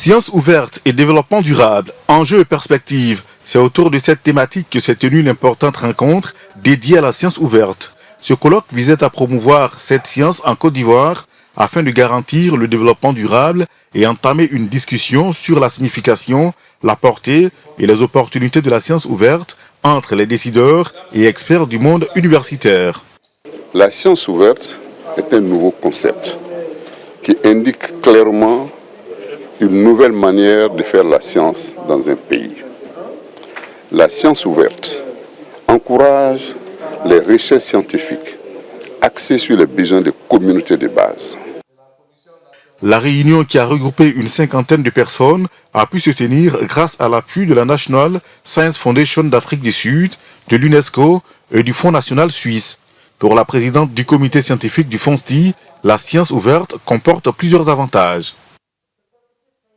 Sciences ouvertes et développement durable, enjeux et perspectives. C'est autour de cette thématique que s'est tenue l'importante rencontre dédiée à la science ouverte. Ce colloque visait à promouvoir cette science en Côte d'Ivoire afin de garantir le développement durable et entamer une discussion sur la signification, la portée et les opportunités de la science ouverte entre les décideurs et experts du monde universitaire. La science ouverte est un nouveau concept qui indique clairement une nouvelle manière de faire la science dans un pays. La science ouverte encourage les recherches scientifiques axées sur les besoins des communautés de base. La réunion, qui a regroupé une cinquantaine de personnes, a pu se tenir grâce à l'appui de la National Science Foundation d'Afrique du Sud, de l'UNESCO et du Fonds national suisse. Pour la présidente du comité scientifique du FONSTI, la science ouverte comporte plusieurs avantages.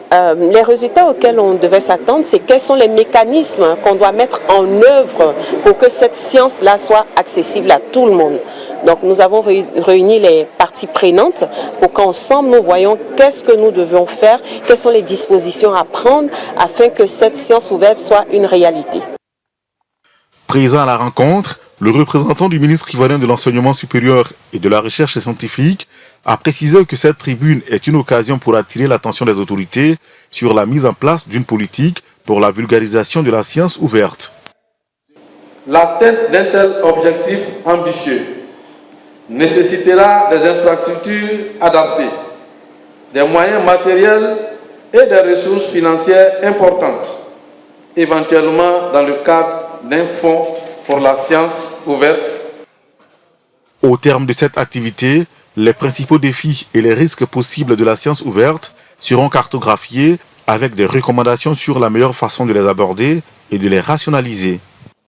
Les résultats auxquels on devait s'attendre, c'est quels sont les mécanismes qu'on doit mettre en œuvre pour que cette science-là soit accessible à tout le monde. Donc nous avons réuni les parties prenantes pour qu'ensemble nous voyons qu'est-ce que nous devons faire, quelles sont les dispositions à prendre afin que cette science ouverte soit une réalité. Présent à la rencontre, le représentant du ministre ivoirien de l'Enseignement supérieur et de la Recherche scientifique a précisé que cette tribune est une occasion pour attirer l'attention des autorités sur la mise en place d'une politique pour la vulgarisation de la science ouverte. L'atteinte d'un tel objectif ambitieux nécessitera des infrastructures adaptées, des moyens matériels et des ressources financières importantes, éventuellement dans le cadre d'un fonds pour la science ouverte. Au terme de cette activité, les principaux défis et les risques possibles de la science ouverte seront cartographiés avec des recommandations sur la meilleure façon de les aborder et de les rationaliser.